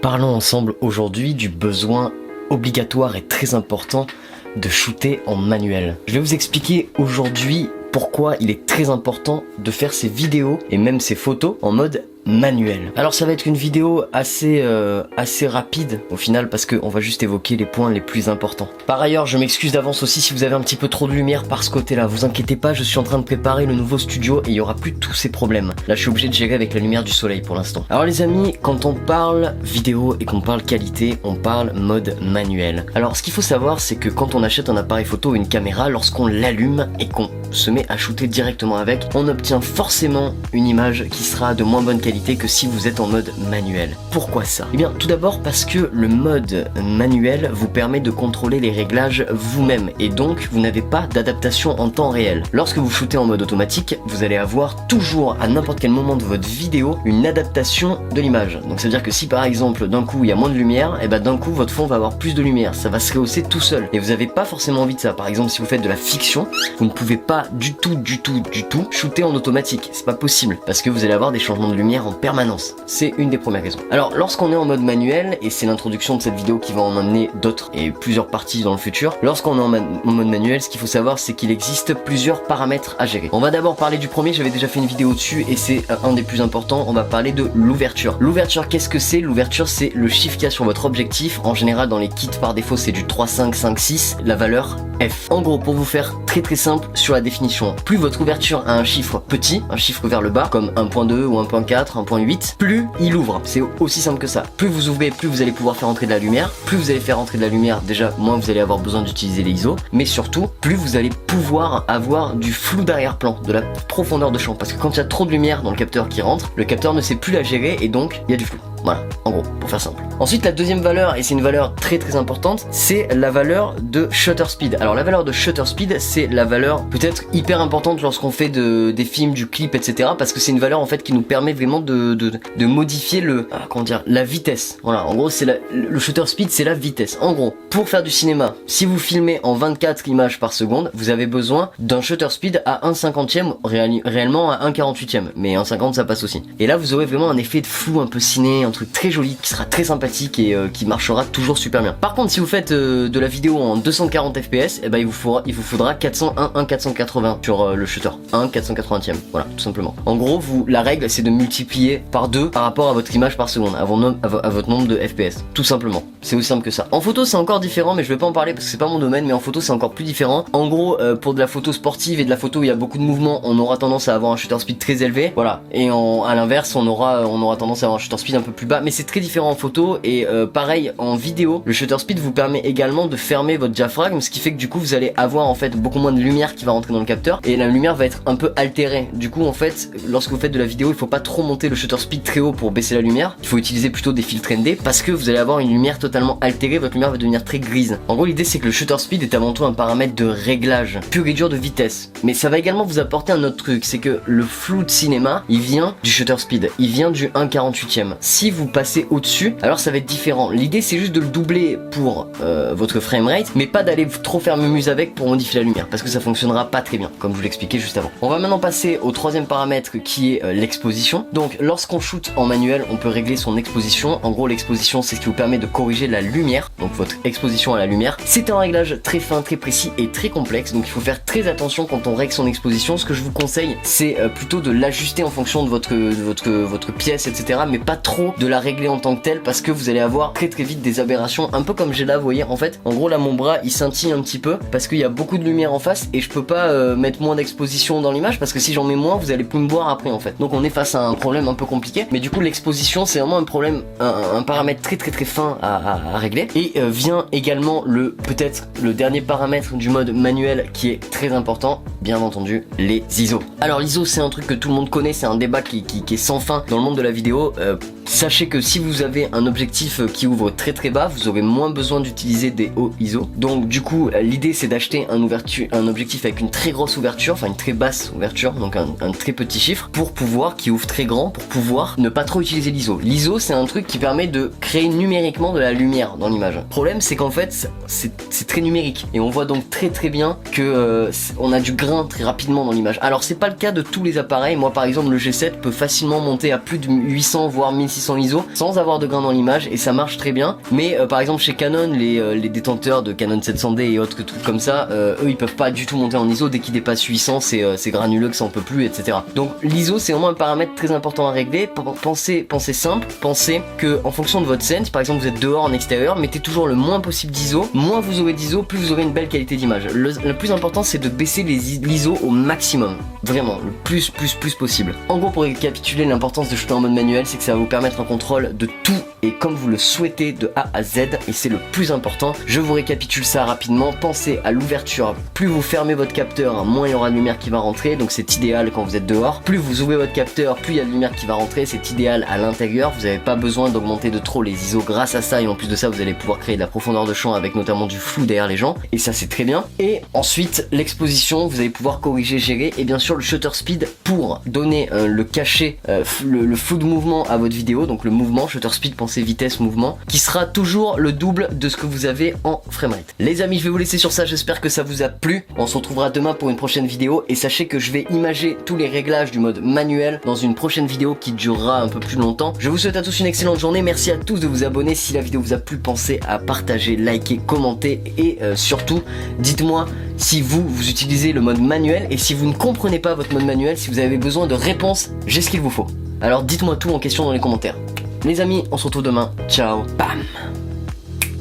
Parlons ensemble aujourd'hui du besoin obligatoire et très important de shooter en manuel. Je vais vous expliquer aujourd'hui pourquoi il est très important de faire ces vidéos et même ces photos en mode manuel. Alors ça va être une vidéo assez rapide au final parce qu'on va juste évoquer les points les plus importants. Par ailleurs, je m'excuse d'avance aussi si vous avez un petit peu trop de lumière par ce côté là. Vous inquiétez pas, je suis en train de préparer le nouveau studio et il y aura plus tous ces problèmes. Là je suis obligé de gérer avec la lumière du soleil pour l'instant. Alors les amis, quand on parle vidéo et qu'on parle qualité, on parle mode manuel. Alors ce qu'il faut savoir, c'est que quand on achète un appareil photo ou une caméra, lorsqu'on l'allume et qu'on se met à shooter directement avec, on obtient forcément une image qui sera de moins bonne qualité que si vous êtes en mode manuel. Pourquoi ça? Eh bien tout d'abord parce que le mode manuel vous permet de contrôler les réglages vous-même et donc vous n'avez pas d'adaptation en temps réel. Lorsque vous shootez en mode automatique, vous allez avoir toujours à n'importe quel moment de votre vidéo une adaptation de l'image. Donc ça veut dire que si par exemple d'un coup il y a moins de lumière, et ben d'un coup votre fond va avoir plus de lumière, ça va se rehausser tout seul et vous n'avez pas forcément envie de ça. Par exemple si vous faites de la fiction, vous ne pouvez pas du tout shooter en automatique, c'est pas possible parce que vous allez avoir des changements de lumière en permanence. C'est une des premières raisons. Alors lorsqu'on est en mode manuel, et c'est l'introduction de cette vidéo qui va en amener d'autres et plusieurs parties dans le futur, lorsqu'on est en mode manuel, ce qu'il faut savoir c'est qu'il existe plusieurs paramètres à gérer. On va d'abord parler du premier, j'avais déjà fait une vidéo dessus et c'est un des plus importants, on va parler de l'ouverture. L'ouverture, qu'est-ce que c'est? L'ouverture c'est le chiffre qu'il y a sur votre objectif. En général dans les kits par défaut c'est du 3.5, 5.6, la valeur F. En gros, pour vous faire très simple sur la définition, plus votre ouverture a un chiffre petit, un chiffre vers le bas, comme 1.2 ou 1.4, 1.8, plus il ouvre. C'est aussi simple que ça. Plus vous ouvrez, plus vous allez pouvoir faire entrer de la lumière. Plus vous allez faire entrer de la lumière, déjà moins vous allez avoir besoin d'utiliser les ISO. Mais surtout, plus vous allez pouvoir avoir du flou d'arrière-plan, de la profondeur de champ. Parce que quand il y a trop de lumière dans le capteur qui rentre, le capteur ne sait plus la gérer et donc il y a du flou. Voilà, en gros, pour faire simple. Ensuite, la deuxième valeur, et c'est une valeur très importante, c'est la valeur de shutter speed. Alors la valeur de shutter speed, c'est la valeur peut-être hyper importante lorsqu'on fait des films, du clip, etc. Parce que c'est une valeur en fait qui nous permet vraiment de modifier la vitesse. Voilà, en gros, c'est le shutter speed, c'est la vitesse. En gros, pour faire du cinéma, si vous filmez en 24 images par seconde, vous avez besoin d'un shutter speed à 1/50e, réellement à 1/48e. Mais 1/50 ça passe aussi. Et là, vous aurez vraiment un effet de flou un peu ciné, un truc très joli qui sera très sympathique et qui marchera toujours super bien. Par contre si vous faites de la vidéo en 240 fps, et ben il vous faudra 480 sur le shutter, 1/480e, voilà tout simplement. En gros la règle c'est de multiplier par 2 par rapport à votre image par seconde, à votre nombre de fps, tout simplement. C'est aussi simple que ça. En photo c'est encore différent, mais je vais pas en parler parce que c'est pas mon domaine, mais en photo c'est encore plus différent. En gros pour de la photo sportive et de la photo où il y a beaucoup de mouvements, on aura tendance à avoir un shutter speed très élevé, voilà, et à l'inverse on aura tendance à avoir un shutter speed un peu plus bas, mais c'est très différent en photo. Et pareil en vidéo, le shutter speed vous permet également de fermer votre diaphragme, ce qui fait que du coup vous allez avoir en fait beaucoup moins de lumière qui va rentrer dans le capteur et la lumière va être un peu altérée. Du coup en fait lorsque vous faites de la vidéo, il faut pas trop monter le shutter speed très haut pour baisser la lumière, il faut utiliser plutôt des filtres ND parce que vous allez avoir une lumière totalement altérée, votre lumière va devenir très grise. En gros l'idée c'est que le shutter speed est avant tout un paramètre de réglage pur et dur de vitesse, mais ça va également vous apporter un autre truc, c'est que le flou de cinéma il vient du shutter speed, il vient du 1/48e. Si vous passez au-dessus, alors ça va être différent. L'idée c'est juste de le doubler pour votre framerate, mais pas d'aller trop faire mumuse avec pour modifier la lumière, parce que ça fonctionnera pas très bien, comme je vous l'expliquais juste avant. On va maintenant passer au troisième paramètre qui est l'exposition. Donc lorsqu'on shoot en manuel, on peut régler son exposition. En gros l'exposition c'est ce qui vous permet de corriger la lumière, donc votre exposition à la lumière. C'est un réglage très fin, très précis et très complexe, donc il faut faire très attention quand on règle son exposition. Ce que je vous conseille c'est plutôt de l'ajuster en fonction de votre pièce, etc., mais pas trop de la régler en tant que telle parce que vous allez avoir très vite des aberrations, un peu comme j'ai là, vous voyez en fait. En gros là mon bras il scintille un petit peu parce qu'il y a beaucoup de lumière en face et je peux pas mettre moins d'exposition dans l'image parce que si j'en mets moins vous allez plus me voir après en fait. Donc on est face à un problème un peu compliqué, mais du coup l'exposition c'est vraiment un problème, un paramètre très fin à régler. Et vient également peut-être le dernier paramètre du mode manuel qui est très important, bien entendu, les ISO. Alors l'ISO c'est un truc que tout le monde connaît, c'est un débat qui est sans fin dans le monde de la vidéo. Sachez que si vous avez un objectif qui ouvre très bas, vous aurez moins besoin d'utiliser des hauts ISO. Donc du coup l'idée c'est d'acheter un objectif avec une très grosse ouverture, enfin une très basse ouverture, donc un très petit chiffre qui ouvre très grand pour pouvoir ne pas trop utiliser l'ISO. L'ISO c'est un truc qui permet de créer numériquement de la lumière dans l'image. Le problème c'est qu'en fait c'est très numérique et on voit donc très bien que on a du grain très rapidement dans l'image. Alors c'est pas le cas de tous les appareils. Moi par exemple le G7 peut facilement monter à plus de 800 voire 1600 600 ISO sans avoir de grain dans l'image et ça marche très bien. Mais par exemple chez Canon, les détenteurs de Canon 700D et autres trucs comme ça, eux ils peuvent pas du tout monter en ISO. Dès qu'ils dépassent 800 c'est granuleux que ça en peut plus, etc. Donc l'ISO c'est vraiment un paramètre très important à régler. Pensez simple, pensez que en fonction de votre scène, si par exemple vous êtes dehors en extérieur, mettez toujours le moins possible d'ISO. Moins vous aurez d'ISO, plus vous aurez une belle qualité d'image. Le plus important c'est de baisser l'ISO au maximum, vraiment le plus possible. En gros, pour récapituler, l'importance de shooter en mode manuel, c'est que ça va vous permettre un contrôle de tout et comme vous le souhaitez de A à Z, et c'est le plus important. Je vous récapitule ça rapidement. Pensez à l'ouverture. Plus vous fermez votre capteur, moins il y aura de lumière qui va rentrer, donc c'est idéal quand vous êtes dehors. Plus vous ouvrez votre capteur, plus il y a de lumière qui va rentrer, c'est idéal à l'intérieur. Vous n'avez pas besoin d'augmenter de trop les ISO grâce à ça, et en plus de ça vous allez pouvoir créer de la profondeur de champ avec notamment du flou derrière les gens, et ça c'est très bien. Et ensuite l'exposition, vous allez pouvoir corriger, gérer, et bien sûr le shutter speed pour donner le cachet, le flou de mouvement à votre vidéo, donc le mouvement, shutter speed, pensez vitesse, mouvement, qui sera toujours le double de ce que vous avez en framerate. Les amis, je vais vous laisser sur ça, j'espère que ça vous a plu. On se retrouvera demain pour une prochaine vidéo, et sachez que je vais imager tous les réglages du mode manuel dans une prochaine vidéo qui durera un peu plus longtemps. Je vous souhaite à tous une excellente journée, merci à tous de vous abonner. Si la vidéo vous a plu, pensez à partager, liker, commenter, et surtout, dites-moi si vous utilisez le mode manuel, et si vous ne comprenez pas votre mode manuel, si vous avez besoin de réponses, j'ai ce qu'il vous faut. Alors dites-moi tout en question dans les commentaires. Les amis, on se retrouve demain. Ciao, bam!